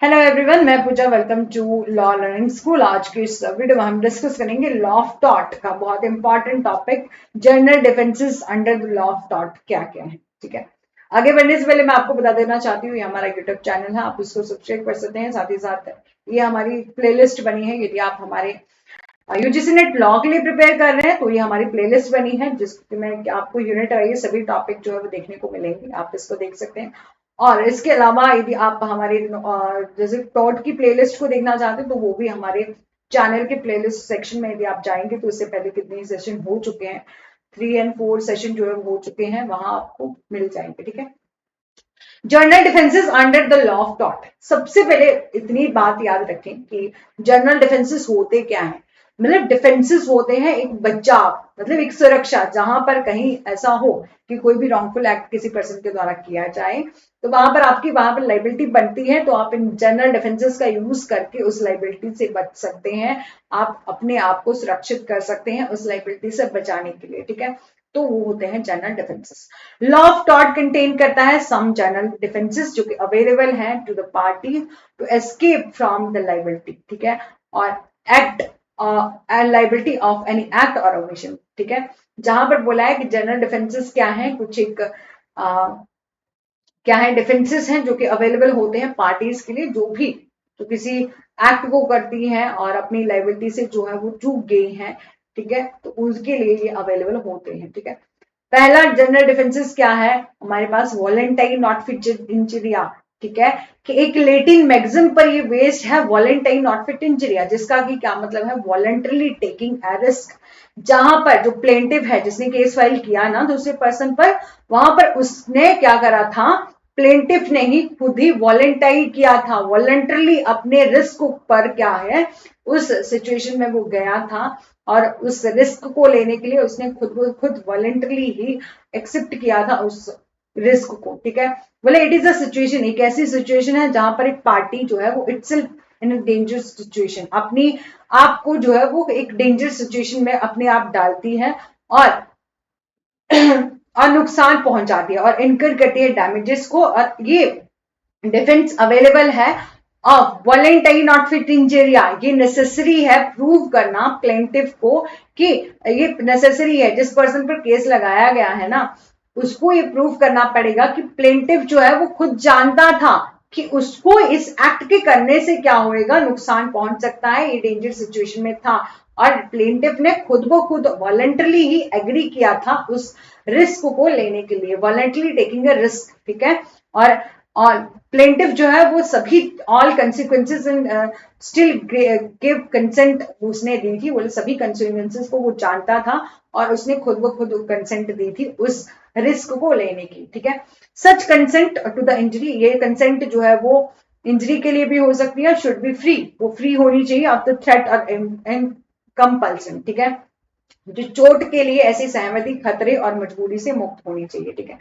Hello everyone, मैं Pooja. Welcome to law learning school. आज की इस वीडियो में हम डिस्कस करेंगे लॉ ऑफ टॉट का बहुत important topic, general defences under the law of taught क्या क्या है। ठीक है, आगे बढ़ने से पहले मैं आपको बता देना चाहती हूँ, ये हमारा यूट्यूब चैनल है, आप इसको सब्सक्राइब कर सकते हैं। साथ ही साथ ये हमारी प्लेलिस्ट बनी है। यदि आप हमारे यूजीसी नेट लॉ के लिए प्रिपेयर कर रहे हैं तो ये हमारी प्लेलिस्ट बनी है, जिसमें आपको यूनिट वाइज सभी टॉपिक जो है वो देखने को मिलेंगे, आप इसको देख सकते हैं। और इसके अलावा यदि आप हमारे जैसे टॉट की प्लेलिस्ट को देखना चाहते हैं तो वो भी हमारे चैनल के प्लेलिस्ट सेक्शन में यदि आप जाएंगे तो इससे पहले कितने सेशन हो चुके हैं, 3 और 4 सेशन जो है वो हो चुके हैं, वहां आपको मिल जाएंगे। ठीक है, journal defences under the law of taught. सबसे पहले इतनी बात याद रखें कि जर्नल डिफेंसेस होते क्या हैं। मतलब डिफेंसेस होते हैं एक बचाव, मतलब एक सुरक्षा, जहां पर कहीं ऐसा हो कि कोई भी रॉन्गफुल एक्ट किसी पर्सन के द्वारा किया जाए तो वहां पर लाइबिलिटी बनती है, तो आप इन जनरल डिफेंसेस का यूज करके उस लाइबिलिटी से बच सकते हैं। आप अपने आप को सुरक्षित कर सकते हैं उस लाइबिलिटी से बचाने के लिए। ठीक है, तो वो होते हैं जनरल डिफेंसेस। लॉ ऑफ टॉट कंटेन करता है सम जनरल डिफेंसेस जो कि अवेलेबल हैं to the party to escape from the liability. ठीक है, और act and liability of any act और ओमिशन। ठीक है, जहां पर बोला है कि जनरल डिफेंसेस क्या है, कुछ एक क्या है, डिफेंसेस हैं जो कि अवेलेबल होते हैं पार्टीज के लिए, जो भी तो किसी एक्ट को करती हैं और अपनी लाइबिलिटी से जो है वो चूक गई हैं। ठीक है, तो उसके लिए ये अवेलेबल होते हैं। ठीक है, पहला जनरल डिफेंसेस क्या है हमारे पास, वॉलेंटाइन नॉट फिट इंजरिया। ठीक है, कि एक लेटिन मैक्सिम पर ये बेस्ड है, वॉलेंटाइन नॉट फिट इंजरिया, जिसका कि क्या मतलब है, वॉलेंटरली टेकिंग ए रिस्क। जहां पर जो प्लेंटिव है जिसने केस फाइल किया ना दूसरे पर्सन पर, वहां पर उसने क्या करा था, प्लेंटिफ ने ही खुद ही वॉलेंटाई किया था, वॉलेंटरली अपने रिस्क पर क्या है उस सिचुएशन में वो गया था और उस रिस्क को लेने के लिए उसने खुद वॉलेंटरली ही एक्सेप्ट किया था उस रिस्क को। ठीक है, बोले इट इज अ सिचुएशन, एक ऐसी सिचुएशन है जहां पर एक पार्टी जो है वो इटसेल्फ इन डेंजर सिचुएशन, अपनी आप को जो है वो एक डेंजर सिचुएशन में अपने आप डालती है और और नुकसान पहुंचाती है और इनकर करती है डैमेजेस को। और ये डिफेंस अवेलेबल है ऑफ वॉलेंटरी नॉट फिट इंजरिया, ये नेसेसरी है प्रूव करना प्लेंटिव को कि ये नेसेसरी है, जिस पर्सन पर केस लगाया गया है ना उसको ये प्रूव करना पड़ेगा कि प्लेंटिव जो है वो खुद जानता था कि उसको इस एक्ट के करने से क्या होएगा, नुकसान पहुंच सकता है, ये डेंजर सिचुएशन में था और प्लेंटिव ने खुद ब खुद वॉलेंटरली ही एग्री किया था उस रिस्क को लेने के लिए, वॉलेंटरली टेकिंग अ रिस्क। ठीक है, और प्लेंटिव जो है वो सभी all consequences and still give consent उसने दी थी, वो सभी कंसिक्वेंसेस को वो जानता था और उसने खुद ब खुद कंसेंट दी थी उस रिस्क को लेने की। ठीक है, सच कंसेंट टू द इंजरी, ये कंसेंट जो है वो इंजरी के लिए भी हो सकती है, शुड बी फ्री, वो फ्री होनी चाहिए ऑफ द थ्रेट और कंपल्सन। ठीक है, जो चोट के लिए ऐसी सहमति खतरे और मजबूरी से मुक्त होनी चाहिए। ठीक है,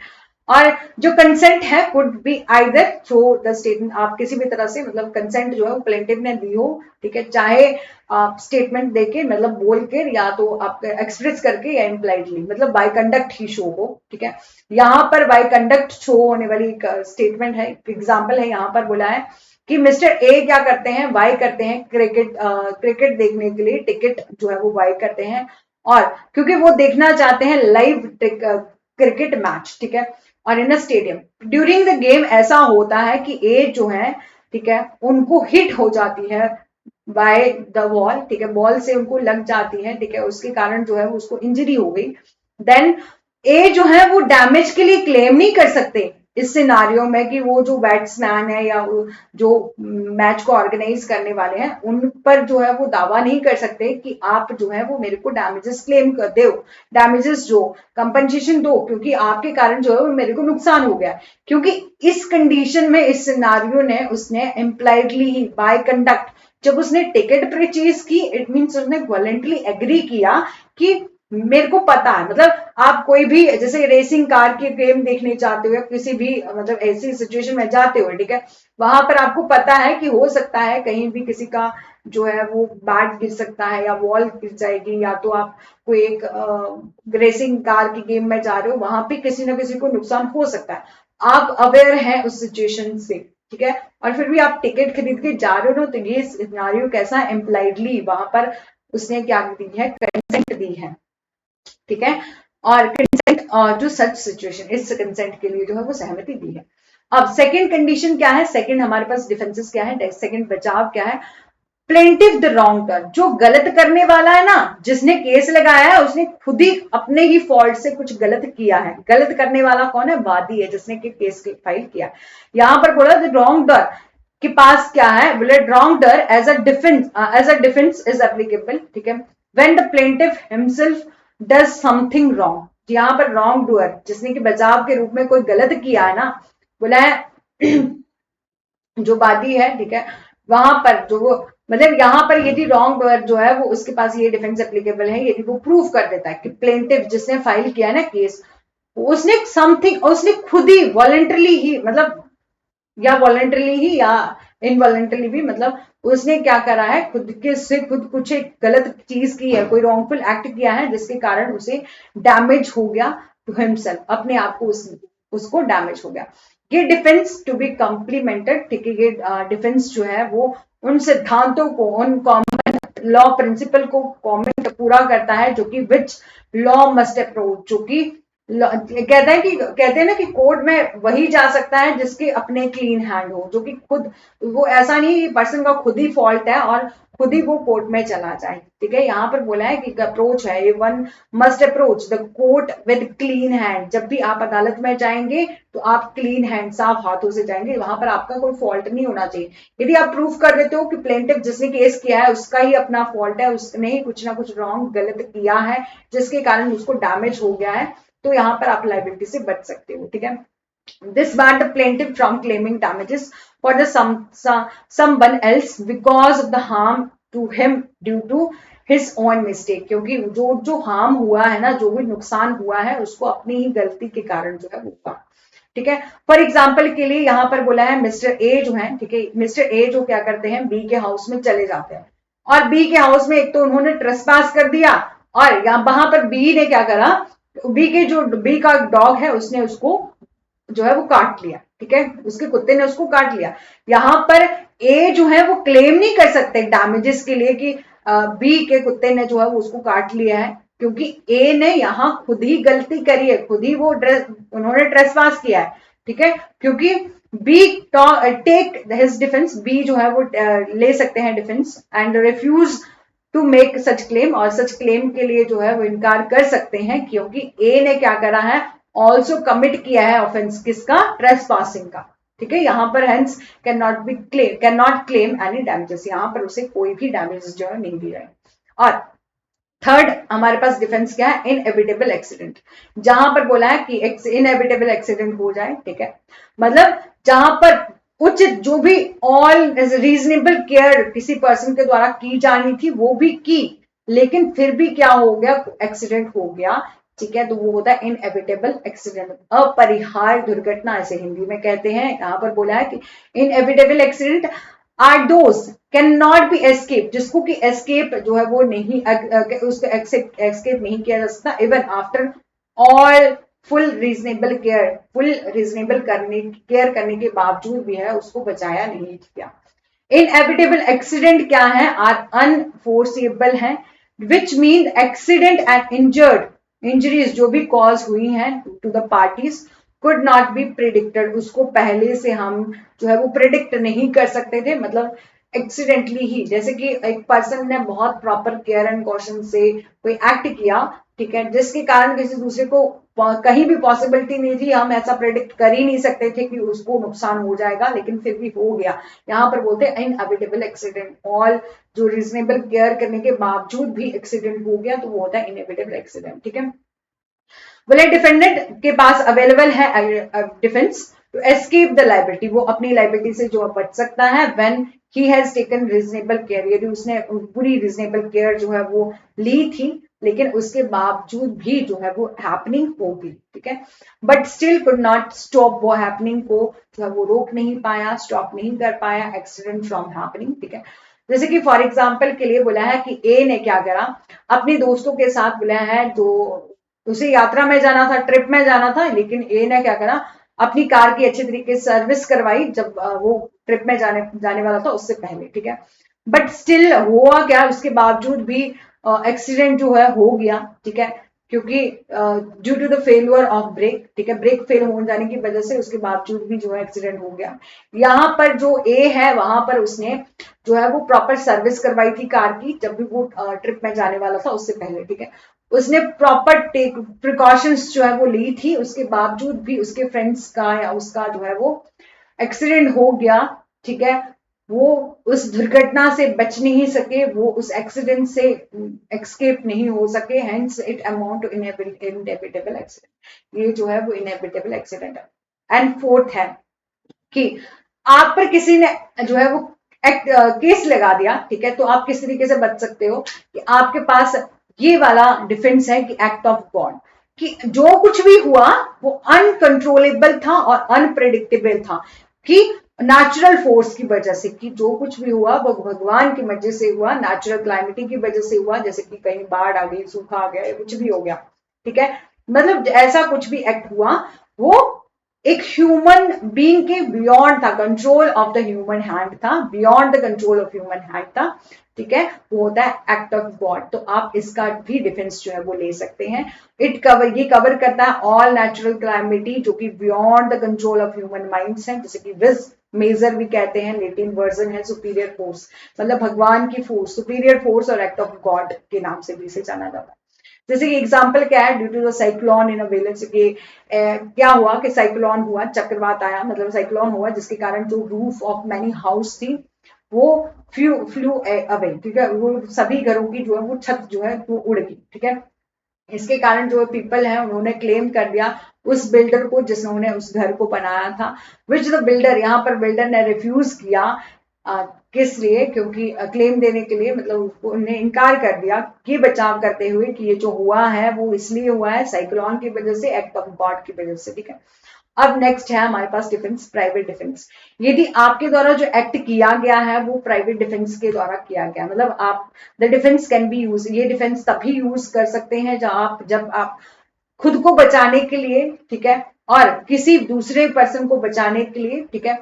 और जो कंसेंट है could be either through the statement, आप किसी भी तरह से मतलब कंसेंट जो है वो प्लेंटिव ने दी हो। ठीक है, चाहे आप स्टेटमेंट देके मतलब बोल के, या तो आप एक्सप्रेस करके, या इम्प्लाइडली मतलब बाय कंडक्ट ही शो हो। ठीक है, यहाँ पर बाय कंडक्ट शो होने वाली एक स्टेटमेंट है, एग्जाम्पल है, यहाँ पर बोला है कि मिस्टर ए क्या करते हैं, बाय करते हैं क्रिकेट देखने के लिए टिकट जो है वो बाय करते हैं, और क्योंकि वो देखना चाहते हैं लाइव क्रिकेट मैच। ठीक है, और in a stadium during the game ऐसा होता है कि ए जो है, ठीक है, उनको हिट हो जाती है बाय द बॉल। ठीक है, बॉल से उनको लग जाती है, ठीक है, उसके कारण जो है उसको इंजरी हो गई। देन ए जो है वो डैमेज के लिए क्लेम नहीं कर सकते इस सिनारियो में कि वो जो बैट्समैन है या जो मैच को ऑर्गेनाइज करने वाले हैं उन पर जो है वो दावा नहीं कर सकते कि आप जो है वो मेरे को डैमेजेस क्लेम कर दो, डैमेजेस जो कंपनसेशन दो, क्योंकि आपके कारण जो है वो मेरे को नुकसान हो गया। क्योंकि इस कंडीशन में इस सिनारियो ने उसने इम्प्लाइडली ही बाय कंडक्ट, जब उसने टिकट परचेज की, इट मीन्स उसने वॉलेंटली एग्री किया कि मेरे को पता है, मतलब आप कोई भी जैसे रेसिंग कार के गेम देखने जाते हो, किसी भी मतलब ऐसी सिचुएशन में जाते हो, ठीक है, वहां पर आपको पता है कि हो सकता है कहीं भी किसी का जो है वो बैट गिर सकता है या वॉल गिर जाएगी, या तो आप कोई एक रेसिंग कार के गेम में जा रहे हो, वहां पे किसी ना किसी को नुकसान हो सकता है, आप अवेयर हैं उस सिचुएशन से। ठीक है, और फिर भी आप टिकट खरीद के जा रहे हो ना, तो ये सिनेरियो कैसा है, इम्प्लाइडली वहां पर उसने क्या दी है, कंसेंट दी है, ठीक है, और कंसेंट जो सच सिचुएशन, इस कंसेंट के लिए जो है वो सहमति दी है। अब सेकंड कंडीशन क्या है, सेकंड हमारे पास डिफेंसेस क्या है, सेकंड बचाव क्या है, प्लेंटिव द रॉन्ग टर्न, जो गलत करने वाला है ना, जिसने केस लगाया है, उसने खुद ही अपने ही फॉल्ट से कुछ गलत किया है। गलत करने वाला कौन है, वादी है, जिसने केस फाइल किया। यहां पर बोला रॉन्ग डर के पास क्या है, बोले wrongdoer as a defence is applicable, ठीक है, when the plaintiff himself does something wrong. यहां पर रॉन्ग डूअर, जिसने कि बचाव के रूप में कोई गलत किया है ना, बोला है जो वादी है, ठीक है, वहां पर जो वो मतलब यहाँ पर यदि रॉन्ग डूअर जो है वो उसके पास ये डिफेंस एप्लीकेबल है यदि वो प्रूव कर देता है कि प्लेंटिव जिसने फाइल किया है ना केस, उसने समथिंग, उसने खुद ही वॉलेंटरली ही, मतलब या वॉलेंटरली ही या इनवॉलेंटरली भी, मतलब उसने क्या करा है, खुद के से खुद कुछ एक गलत चीज की है, कोई रॉन्गफुल एक्ट किया है, जिसके कारण उसे डैमेज हो गया टू हिमसेल्फ, अपने आप को उसको डैमेज हो गया। ये डिफेंस टू बी कम्प्लीमेंटेड, ठीक है, ये डिफेंस जो है वो उन सिद्धांतों को, उन कॉमन लॉ प्रिंसिपल को कॉमेंट पूरा करता है, जो कि विच लॉ मस्ट अप्रोच, जो कि कहते हैं ना कि कोर्ट में वही जा सकता है जिसके अपने क्लीन हैंड हो, जो कि खुद, वो ऐसा नहीं पर्सन का खुद ही फॉल्ट है और खुद ही वो कोर्ट में चला जाए, ठीक है। यहाँ पर बोला है कि अप्रोच है, one must approach the court with clean hand. जब भी आप अदालत में जाएंगे तो आप क्लीन हैंड, साफ हाथों से जाएंगे, वहां पर आपका कोई फॉल्ट नहीं होना चाहिए। यदि आप प्रूफ कर देते हो कि प्लेंटिफ जिसने केस किया है उसका ही अपना फॉल्ट है, उसने ही कुछ ना कुछ रॉन्ग गलत किया है जिसके कारण उसको डैमेज हो गया है, तो यहां पर आप लाइबिलिटी से बच सकते हो, ठीक है। This barred the plaintiff from claiming damages for the someone else because of the harm to him due to his own mistake, क्योंकि जो जो हार्म हुआ है ना, जो भी नुकसान हुआ है उसको अपनी ही गलती के कारण जो है वो हुआ, ठीक है। फॉर एग्जाम्पल के लिए यहाँ पर बोला है मिस्टर ए जो है, ठीक है, मिस्टर ए जो क्या करते हैं, बी के हाउस में चले जाते हैं, और बी के हाउस में एक तो उन्होंने ट्रेसपास कर दिया, और यहाँ वहां पर बी ने क्या करा, बी का डॉग है उसने उसको जो है वो काट लिया, ठीक है, उसके कुत्ते ने उसको काट लिया। यहां पर ए जो है वो क्लेम नहीं कर सकते डैमेजेस के लिए कि बी के कुत्ते ने जो है वो उसको काट लिया है, क्योंकि ए ने यहां खुद ही गलती करी है, खुद ही वो उन्होंने ट्रेसपास किया है, ठीक है, क्योंकि B take his defence, B जो है वो ले सकते हैं defence and refuse to make such claim, और सच क्लेम के लिए जो है वो इनकार कर सकते हैं, क्योंकि ए ने क्या करा है, ऑल्सो कमिट किया है ऑफेंस, किसका, ट्रेसपासिंग का, ठीक है। यहां पर hence can not claim any damages, यहां पर उसे कोई भी डैमेजेस जो है नहीं दी जाए। और थर्ड हमारे पास डिफेंस क्या है, इनएविटेबल एक्सीडेंट, जहां पर बोला है कि इनएविटेबल एक्सीडेंट हो जाए, ठीक है, मतलब जहां पर उचित जो भी ऑल रीजनेबल केयर किसी पर्सन के द्वारा की जानी थी वो भी की, लेकिन फिर भी क्या हो गया, एक्सीडेंट हो गया, ठीक है, तो वो होता है इनएविटेबल एक्सीडेंट, अपरिहार्य दुर्घटना ऐसे हिंदी में कहते हैं। यहां पर बोला है कि inevitable accident are those can not be escape, जिसको कि एस्केप जो है वो नहीं, उसको एस्केप नहीं किया जा सकता, even after all full reasonable care, full reasonable care करने के बावजूद भी है उसको बचाया नहीं गया। इनएविटेबल एक्सीडेंट क्या है, आर अनफोर्सेबल है, which mean accident and injuries जो भी कॉज हुई हैं to the parties could not be predicted, उसको पहले से हम जो है वो प्रिडिक्ट नहीं कर सकते थे, मतलब एक्सीडेंटली ही, जैसे कि एक पर्सन ने बहुत प्रॉपर केयर एंड कॉशन से कोई एक्ट किया, ठीक है, जिसके कारण किसी दूसरे को कहीं भी पॉसिबिलिटी नहीं थी, हम ऐसा प्रेडिक्ट कर ही नहीं सकते थे कि उसको नुकसान हो जाएगा, लेकिन फिर भी हो गया। यहाँ पर बोलते हैं इनएविटेबल एक्सीडेंट, ऑल जो रीजनेबल केयर करने के बावजूद भी एक्सीडेंट हो गया तो वो होता है इनएविटेबल एक्सीडेंट, ठीक है। बोले डिफेंडेंट के पास अवेलेबल है defence to escape the liability, वो अपनी लाइबिलिटी से जो बच सकता है, when he has taken reasonable care, यदि उसने पूरी रीजनेबल केयर जो है वो ली थी, लेकिन उसके बावजूद भी जो है वो हैपनिंग होगी, ठीक है, but still could not stop, वो हैपनिंग को जो है वो रोक नहीं पाया, स्टॉप नहीं कर पाया एक्सीडेंट फ्रॉम हैपनिंग, ठीक है। जैसे कि फॉर एग्जाम्पल के लिए बोला है कि ए ने क्या करा, अपने दोस्तों के साथ बोला है, जो उसे यात्रा में जाना था, ट्रिप में जाना था, लेकिन ए ने क्या करा, अपनी कार की अच्छी तरीके से सर्विस करवाई जब वो ट्रिप में जाने वाला था उससे पहले, ठीक है। बट स्टिल हुआ क्या, उसके बावजूद भी एक्सीडेंट जो है हो गया, ठीक है, क्योंकि due to the failure of brake, ठीक है, ब्रेक फेल हो जाने की वजह से उसके बावजूद भी जो है एक्सीडेंट हो गया। यहाँ पर जो ए है वहां पर उसने जो है वो प्रॉपर सर्विस करवाई थी कार की जब भी वो ट्रिप में जाने वाला था उससे पहले, ठीक है। उसने प्रॉपर टेक प्रिकॉशंस जो है वो ली थी, उसके बावजूद भी उसके फ्रेंड्स का या उसका जो है वो एक्सीडेंट हो गया, ठीक है। वो उस दुर्घटना से बच नहीं सके, वो उस एक्सीडेंट से एक्सकेप नहीं हो सके, hence it amount to inevitable accident. ये जो है वो इनएविटेबल एक्सीडेंट है। एंड फोर्थ है कि आप पर किसी ने जो है वो केस लगा दिया, ठीक है, तो आप किस तरीके से बच सकते हो कि आपके पास ये वाला डिफेंस है कि एक्ट ऑफ गॉड, कि जो कुछ भी हुआ वो अनकंट्रोलेबल था और अनप्रेडिक्टेबल था, कि नेचुरल फोर्स की वजह से, कि जो कुछ भी हुआ वो भगवान की वजह से हुआ, नेचुरल क्लाइमेटी की वजह से हुआ, जैसे कि कहीं बाढ़ आ गई, सूखा आ गया, कुछ भी हो गया, ठीक है। मतलब ऐसा कुछ भी एक्ट हुआ वो एक ह्यूमन बीइंग के बियॉन्ड था, control of the human hand था, beyond the control of human hand था, ठीक है। वो होता है एक्ट ऑफ गॉड। तो आप इसका भी डिफेंस जो है वो ले सकते हैं। ये कवर करता है ऑल नेचुरल क्लाइमिटी जो कि beyond the control of human minds हैं, जैसे कि विज मेजर भी कहते हैं, लेटिन वर्जन है सुपीरियर फोर्स, मतलब भगवान की फोर्स, सुपीरियर फोर्स और एक्ट ऑफ गॉड के नाम से भी इसे जाना जाता है। जैसे कि एग्जाम्पल क्या है, due to the cyclone in वेलेंस के क्या हुआ कि साइक्लोन हुआ, चक्रवात आया, मतलब साइक्लोन हुआ जिसके कारण जो रूफ ऑफ मैनी हाउस थी वो फ्लू अवे, ठीक है, वो सभी घरों की जो है वो छत जो है वो उड़ गई, ठीक है। इसके कारण जो पीपल है उन्होंने क्लेम कर दिया उस बिल्डर को जिन्होंने उस घर को बनाया था, विच द बिल्डर, यहाँ पर बिल्डर ने रिफ्यूज किया। किस लिए, क्योंकि क्लेम देने के लिए, मतलब उन्हें इनकार कर दिया कि बचाव करते हुए कि ये जो हुआ है वो इसलिए हुआ है साइक्लोन की वजह से, एक्ट ऑफ गॉड की वजह से, ठीक है। अब नेक्स्ट है हमारे पास डिफेंस, प्राइवेट डिफेंस। यदि आपके द्वारा जो एक्ट किया गया है वो प्राइवेट डिफेंस के द्वारा किया गया, मतलब आप the defence can be use, ये डिफेंस तभी यूज कर सकते हैं जब आप खुद को बचाने के लिए, ठीक है, और किसी दूसरे पर्सन को बचाने के लिए, ठीक है,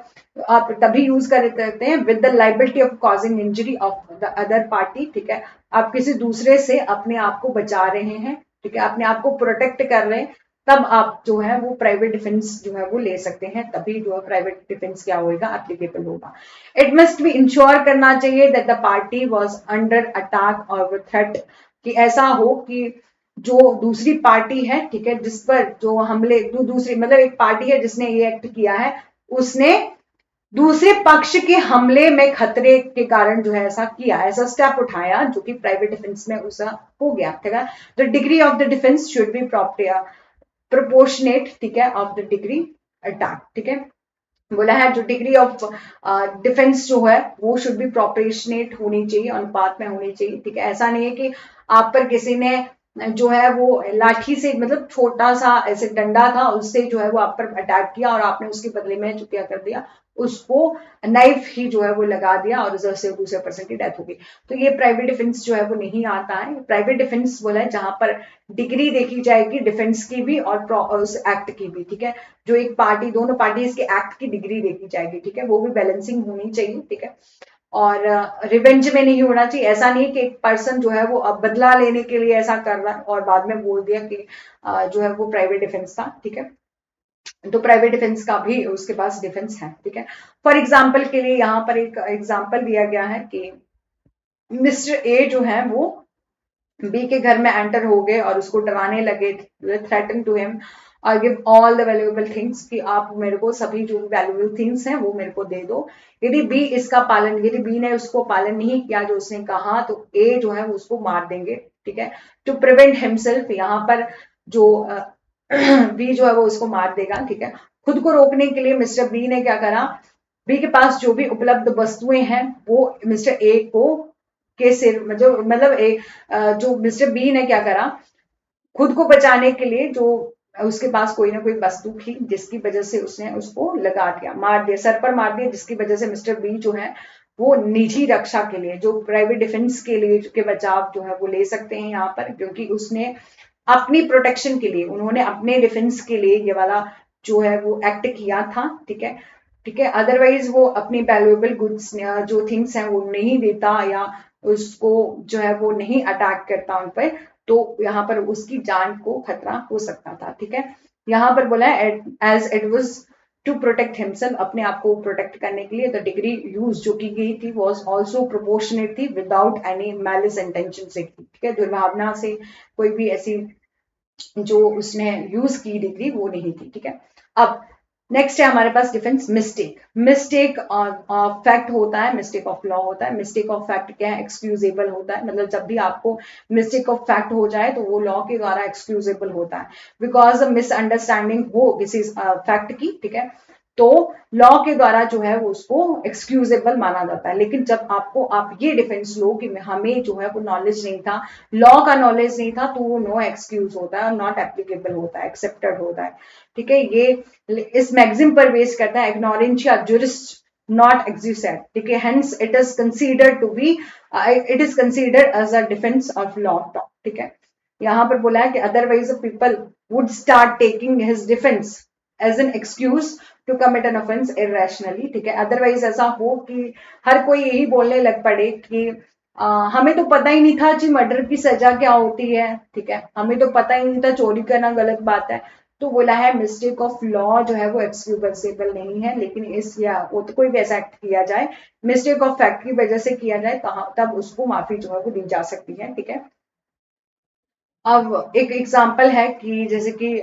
आप तभी यूज करते हैं with the liability of causing injury of the other party, ठीक है। आप किसी दूसरे से अपने आप को बचा रहे हैं, ठीक है, अपने आप को प्रोटेक्ट कर रहे हैं, तब आप जो है वो प्राइवेट डिफेंस जो है वो ले सकते हैं, तभी जो है प्राइवेट डिफेंस क्या होगा, एप्लीकेबल होगा। इट मस्ट बी इंश्योर करना चाहिए that the party was under attack और थ्रेट, कि ऐसा हो कि जो दूसरी पार्टी है, ठीक है, जिस पर जो हमले, जो दूसरी मतलब एक पार्टी है जिसने ये एक्ट किया है, उसने दूसरे पक्ष के हमले में खतरे के कारण जो है ऐसा किया, ऐसा स्टेप उठाया जो कि प्राइवेट डिफेंस में उसका हो गया, ठीक है। The degree of the defence should be proportionate, ठीक है, ऑफ द डिग्री अटैक, ठीक है। बोला है जो डिग्री ऑफ डिफेंस जो है वो शुड बी प्रोपोर्शनेट होनी चाहिए, अनुपात में होनी चाहिए, ठीक है। ऐसा नहीं है कि आप पर किसी ने जो है वो लाठी से, मतलब छोटा सा ऐसे डंडा था उससे जो है वो आप पर अटैक किया और आपने उसके बदले में जो क्या कर दिया, उसको नाइफ ही जो है वो लगा दिया और उससे दूसरे पर्सन की डेथ हो गई। तो ये प्राइवेट डिफेंस जो है वो नहीं आता है। प्राइवेट डिफेंस बोला है जहां पर डिग्री देखी जाएगी डिफेंस की भी और उस एक्ट की भी, ठीक है। जो एक पार्टी, दोनों पार्टीज के एक्ट की डिग्री देखी जाएगी, ठीक है, वो भी बैलेंसिंग होनी चाहिए, ठीक है। और रिवेंज में नहीं होना चाहिए, ऐसा नहीं कि एक पर्सन जो है वो अब बदला लेने के लिए ऐसा कर रहा है और बाद में बोल दिया कि जो है वो प्राइवेट डिफेंस था, ठीक है। तो प्राइवेट डिफेंस का भी उसके पास डिफेंस है, ठीक है। फॉर एग्जाम्पल के लिए यहाँ पर एक एग्जाम्पल दिया गया है कि मिस्टर ए जो है वो बी के घर में एंटर हो गए और उसको डराने लगे, थ्रेटन टू हिम और give all the valuable things, कि आप मेरे को सभी जो वैल्यूएबल थिंग्स हैं वो मेरे को दे दो। यदि बी ने उसको पालन नहीं किया जो उसने कहा, तो ए जो है वो उसको मार देंगे, ठीक है। टू प्रिवेंट हिमसेल्फ, यहाँ पर जो बी जो है वो उसको मार देगा, ठीक है। खुद को रोकने के लिए मिस्टर बी ने क्या करा, बी के पास जो भी उपलब्ध वस्तुएं हैं वो मिस्टर ए को के सिर मतलब एक जो मिस्टर बी ने क्या करा, खुद को बचाने के लिए जो उसके पास कोई ना कोई वस्तु थी जिसकी वजह से उसने उसको लगा दिया, मार दिया, सर पर मार दिया, जिसकी वजह से मिस्टर बी जो है वो निजी रक्षा के लिए, जो प्राइवेट डिफेंस के लिए के बचाव जो है वो ले सकते हैं यहाँ पर, क्योंकि उसने अपनी प्रोटेक्शन के लिए, उन्होंने अपने डिफेंस के लिए ये वाला जो है वो एक्ट किया था, ठीक है, ठीक है। अदरवाइज वो अपनी वैल्यूएबल गुड्स जो थिंग्स हैं वो नहीं देता या उसको जो है वो नहीं अटैक करता उन पर, तो यहाँ पर उसकी जान को खतरा हो सकता था, ठीक है। यहाँ पर बोला है as it was to protect himself, अपने आप को प्रोटेक्ट करने के लिए द डिग्री यूज जो की गई थी वॉज ऑल्सो प्रोपोर्शनेट थी विदाउट एनी मैलिस इंटेंशन से, ठीक है, दुर्भावना से कोई भी ऐसी जो उसने यूज की डिग्री वो नहीं थी, ठीक है। अब नेक्स्ट है हमारे पास डिफेंस मिस्टेक। मिस्टेक फैक्ट होता है, मिस्टेक ऑफ लॉ होता है। मिस्टेक ऑफ फैक्ट क्या है? एक्सक्यूजेबल होता है, मतलब जब भी आपको मिस्टेक ऑफ फैक्ट हो जाए तो वो लॉ के द्वारा एक्सक्यूजेबल होता है, बिकॉज मिसअंडरस्टैंडिंग हो किसी फैक्ट की, ठीक है, तो लॉ के द्वारा जो है वो उसको एक्सक्यूजेबल माना जाता है। लेकिन जब आप ये डिफेंस लो कि हमें जो है वो नॉलेज नहीं था, लॉ का नॉलेज नहीं था, तो वो नो एक्सक्यूज होता है और नॉट एप्लीकेबल होता है, एक्सेप्टेड होता है, ठीक है। ये इस मैक्सिम पर बेस करता है, इग्नोरेंशिया जुरिस नॉट एग्जिस्ट, ठीक है, hence it is considered to be it is considered as a defence of law, ठीक है। यहाँ पर बोला है कि otherwise people would start taking his defence as an excuse to commit an offence irrationally, ठीक है। अदरवाइज ऐसा हो कि हर कोई यही बोलने लग पड़े कि हमें तो पता ही नहीं था जी मर्डर की सजा क्या होती है, ठीक है, हमें तो पता ही नहीं था चोरी करना गलत बात है, तो बोला है मिस्टेक ऑफ लॉ जो है वो एक्सक्यूजेबल नहीं है, लेकिन इस या वो तो कोई भी ऐसा एक्ट किया जाए मिस्टेक ऑफ फैक्ट की वजह से किया जाए तब उसको माफी जो है वो दी जा सकती है, ठीक है। अब एक एग्जाम्पल है कि जैसे कि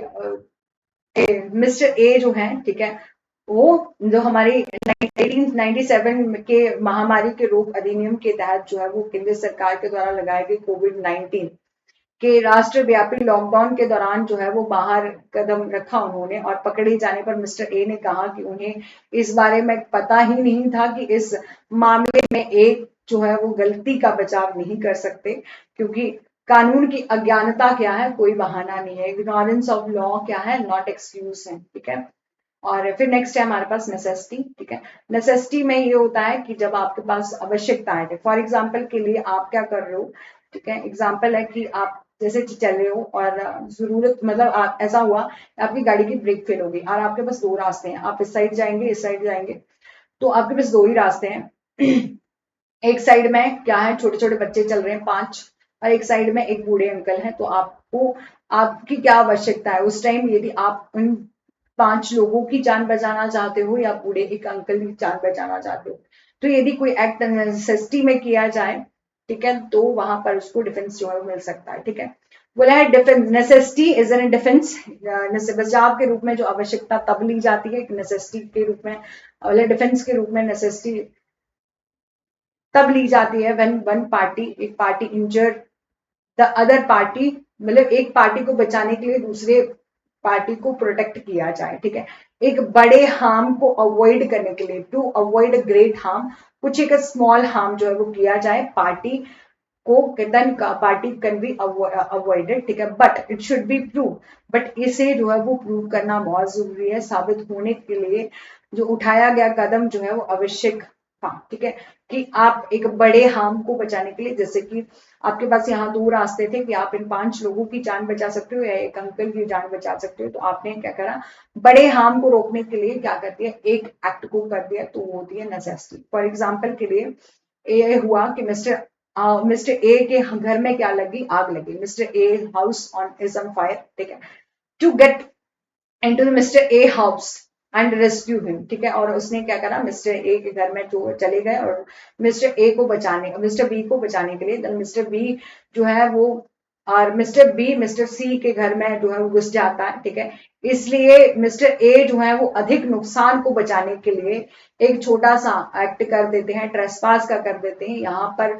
मिस्टर ए जो है, ठीक है, वो जो हमारी 1897 के महामारी के रोग अधिनियम के तहत जो है वो केंद्र सरकार के द्वारा लगाए गए कोविड-19 के राष्ट्रव्यापी लॉकडाउन के दौरान जो है वो बाहर कदम रखा उन्होंने, और पकड़े जाने पर मिस्टर ए ने कहा कि उन्हें इस बारे में पता ही नहीं था कि इस मामले में एक जो है वो गलती का बचाव नहीं कर सकते, क्योंकि कानून की अज्ञानता क्या है? कोई बहाना नहीं है। इग्नोरेंस ऑफ लॉ क्या है? नॉट एक्सक्यूज है, ठीक है। और फिर नेक्स्ट है हमारे पास नेसेसिटी, ठीक है। नेसेसिटी में ये होता है कि जब आपके पास आवश्यकता है, फॉर एग्जाम्पल के लिए आप क्या कर रहे हो, ठीक है, एग्जाम्पल है कि आप जैसे चल रहे हो और जरूरत मतलब ऐसा हुआ आपकी गाड़ी की ब्रेक फेल हो गई और आपके पास दो रास्ते हैं, आप इस साइड जाएंगे इस साइड जाएंगे, तो आपके पास दो ही रास्ते हैं। एक साइड में क्या है, छोटे छोटे बच्चे चल रहे हैं 5, और एक साइड में एक बूढ़े अंकल हैं, तो आपको आपकी क्या आवश्यकता है उस टाइम, यदि आप उन 5 लोगों की जान बचाना चाहते हो या बूढ़े एक अंकल की जान बचाना चाहते हो, तो यदि कोई एक्ट नेसेसिटी में किया जाए, ठीक है, तो वहां पर उसको डिफेंस जो है मिल सकता है, ठीक है। बोला है defence necessity is an defence, बचाव के रूप में जो आवश्यकता तब ली जाती है नेसेसिटी के रूप में, डिफेंस के रूप में नेसेसिटी तब ली जाती है व्हेन वन पार्टी एक party injured the other party, मतलब एक पार्टी को बचाने के लिए दूसरे पार्टी को प्रोटेक्ट किया जाए, ठीक है। एक बड़े हार्म को अवॉइड करने के लिए, टू अवॉइड ग्रेट हार्म, कुछ एक स्मॉल हार्म जो है वो किया जाए पार्टी को, then party can be avoided, ठीक है, but it should be prove, but इसे जो है वो प्रूव करना बहुत जरूरी है, साबित होने के लिए जो उठाया गया कदम जो है वो आवश्यक था, ठीक है, कि आप एक बड़े हार्म को बचाने के लिए, जैसे कि आपके पास यहाँ 2 रास्ते थे कि आप इन 5 लोगों की जान बचा सकते हो या एक अंकल की जान बचा सकते हो, तो आपने क्या करा, बड़े हार्म को रोकने के लिए क्या करती है, एक एक्ट को कर दिया, तो वो होती है नेसेसिटी। फॉर एग्जाम्पल के लिए ये हुआ कि मिस्टर ए के घर में क्या लगी, आग लगी, mister A house on is on fire, ठीक है, to get into mister A house and rescue him, ठीक है, और उसने क्या करा, मिस्टर ए के घर में जो चले गए और मिस्टर ए को बचाने, मिस्टर बी को बचाने के लिए, मिस्टर बी जो है वो, और मिस्टर बी मिस्टर सी के घर में जो है वो घुस जाता है, ठीक है, इसलिए मिस्टर ए जो है वो अधिक नुकसान को बचाने के लिए एक छोटा सा एक्ट कर देते हैं, ट्रेसपास का कर देते हैं, यहाँ पर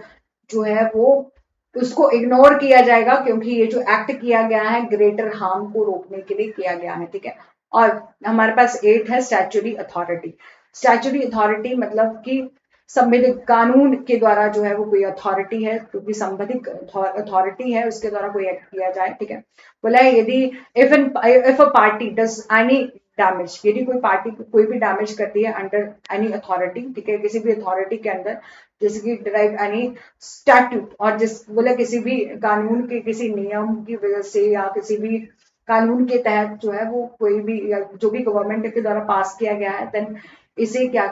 जो है वो उसको इग्नोर किया जाएगा, क्योंकि ये जो एक्ट किया गया है ग्रेटर हार्म को रोकने के लिए किया गया है, ठीक है। और हमारे पास 8 है स्टैच्यूटरी अथॉरिटी। स्टैच्यूटरी अथॉरिटी मतलब कि संविधिक कानून के द्वारा जो है वो कोई अथॉरिटी है, क्योंकि संबंधित अथॉरिटी है उसके द्वारा कोई एक्ट किया जाए, ठीक है। बोला है यदि if a party does any damage, यदि कोई पार्टी कोई भी डैमेज करती है अंडर एनी अथॉरिटी, ठीक है, किसी भी अथॉरिटी के अंदर, जैसे कि डिराइव एनी स्टैट्यूट, और जिस बोले किसी भी कानून के किसी नियम की वजह से या किसी भी कानून के तहत जो है वो कोई भी जो भी गवर्नमेंट के द्वारा पास किया गया है, देन इसे क्या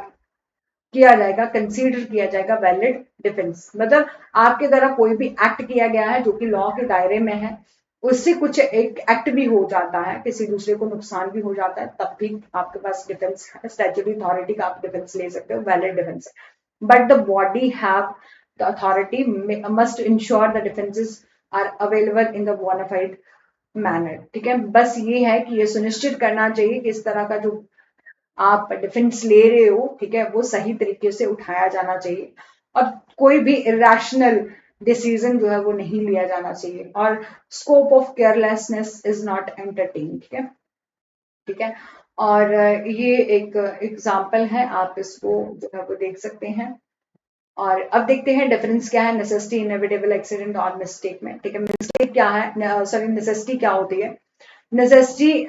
किया जाएगा, कंसीडर किया जाएगा वैलिड डिफेंस। मतलब आपके द्वारा कोई भी एक्ट किया गया है जो कि लॉ के दायरे में है, उससे कुछ एक एक्ट भी हो जाता है, किसी दूसरे को नुकसान भी हो जाता है, तब भी आपके पास डिफेंस है, स्टैट्यूटरी अथॉरिटी का आप डिफेंस ले सकते हो, valid defence. But the body have the authority must ensure the defences are available in the bona fide manner. ठीक है, बस ये है कि ये सुनिश्चित करना चाहिए कि इस तरह का जो आप डिफेंस ले रहे हो, ठीक है, वो सही तरीके से उठाया जाना चाहिए और कोई भी इरेशनल डिसीजन जो है वो नहीं लिया जाना चाहिए और scope of carelessness is not entertain. ठीक है, ठीक है। और ये एक एग्जाम्पल है, आप इसको जो है वो देख सकते हैं। और अब देखते हैं डिफरेंस क्या है नेसेसिटी, इनएविटेबल, एक्सीडेंट और मिस्टेक में। ठीक है, मिस्टेक क्या है, सॉरी नेसेसिटी क्या होती है? नेसेसिटी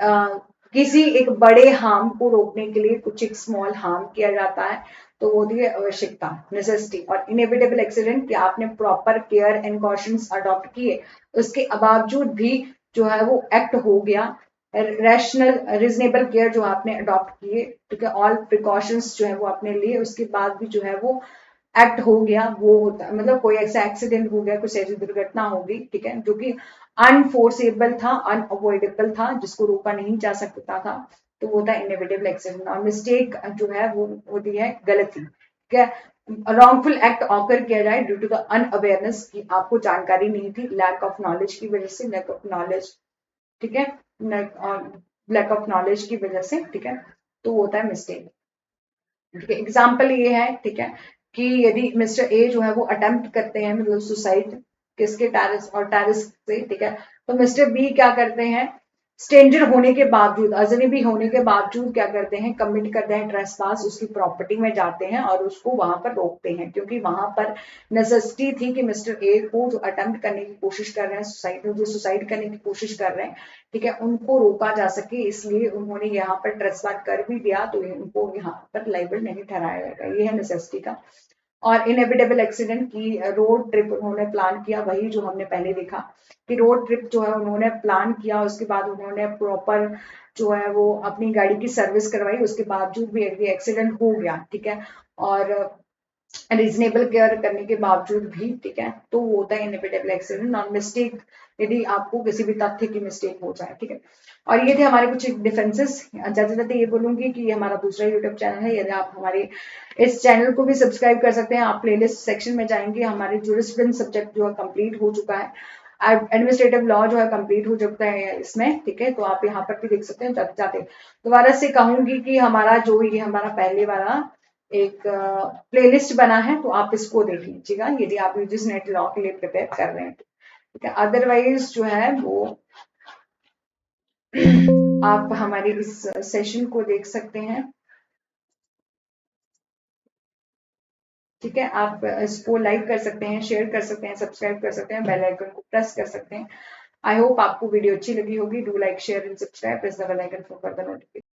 किसी एक बड़े हार्म को रोकने के लिए कुछ एक स्मॉल हार्म किया जाता है, तो वो होती है आवश्यकता, नेसेसिटी। और इनएविटेबल एक्सीडेंट कि आपने proper care and cautions adopt किए, उसके बावजूद भी जो है वो एक्ट हो गया, रैशनल रीजनेबल केयर जो आपने अडॉप्ट किए, ठीक है, ऑल प्रिकॉशंस जो है वो आपने लिए, उसके बाद भी जो है वो एक्ट हो गया, वो होता है मतलब कोई ऐसा एक्सीडेंट हो गया, कुछ ऐसी दुर्घटना हो गई, ठीक है, जो कि अनफोर्सेबल था, अनअवॉइडेबल था, जिसको रोका नहीं जा सकता था, तो वो था इनएविटेबल एक्सीडेंट। और मिस्टेक जो है वो होती है गलती, ठीक है, रॉन्गफुल एक्ट ऑकर किया जाए ड्यू टू द अनअवेयरनेस की आपको जानकारी नहीं थी, लैक ऑफ नॉलेज की वजह से, लैक ऑफ नॉलेज, ठीक है, लैक ऑफ नॉलेज की वजह से, ठीक है, तो होता है मिस्टेक। ठीक है, एग्जाम्पल ये है, ठीक है, कि यदि मिस्टर ए जो है वो अटेम्प्ट करते हैं मतलब सुसाइड किसके, टेररिस और टेररिस से, ठीक है, तो मिस्टर बी क्या करते हैं, स्ट्रेंजर होने के बावजूद, अजनबी होने के बावजूद क्या करते हैं, कमिट करते हैं ट्रेसपास, उसकी प्रॉपर्टी में जाते हैं और उसको वहां पर रोकते हैं, क्योंकि वहां पर नेसेसिटी थी कि मिस्टर ए को जो अटेम्प्ट करने की कोशिश कर रहे हैं, सुसाइड करने की कोशिश कर रहे हैं, ठीक है, उनको रोका जा सके, इसलिए उन्होंने यहाँ पर ट्रेसपास कर भी दिया, तो उनको यहाँ पर लाइबल नहीं ठहराया जाएगा, ये है नेसेसिटी का। और इनएविटेबल एक्सीडेंट की रोड ट्रिप उन्होंने प्लान किया, वही जो हमने पहले देखा कि रोड ट्रिप जो है उन्होंने प्लान किया, उसके बाद उन्होंने प्रॉपर जो है वो अपनी गाड़ी की सर्विस करवाई, उसके बावजूद भी एक्सीडेंट हो गया, ठीक है, और रीजनेबल केयर करने के बावजूद भी, ठीक है, तो वो होता है इनएविटेबल एक्सीडेंट और मिस्टेक, यदि आपको किसी भी तथ्य की मिस्टेक हो जाए, ठीक है। और ये थे हमारे कुछ डिफेंसेस। जाते जाते ये बोलूंगी कि ये हमारा दूसरा यूट्यूब चैनल है, यदि आप हमारे इस चैनल को भी सब्सक्राइब कर सकते हैं, आप प्लेलिस्ट सेक्शन में जाएंगे, हमारे जूरिस्प्रूडेंस सब्जेक्ट जो है कंप्लीट हो चुका है, एडमिनिस्ट्रेटिव लॉ जो है कंप्लीट हो चुका है इसमें, ठीक है, तो आप यहाँ पर भी देख सकते हैं। जाते जाते दोबारा से कहूंगी कि हमारा जो ये हमारा पहले वाला एक प्लेलिस्ट बना है, तो आप इसको देख लीजिएगा यदि आप यूजीसी नेट लॉ के लिए प्रिपेयर कर रहे हैं, ठीक है। अदरवाइज जो है वो आप हमारे इस सेशन को देख सकते हैं, ठीक है, आप इसको लाइक कर सकते हैं, शेयर कर सकते हैं, सब्सक्राइब कर सकते हैं, बेल आइकन को प्रेस कर सकते हैं। आई होप आपको वीडियो अच्छी लगी होगी। Do like, share and subscribe, press the bell icon for further notification.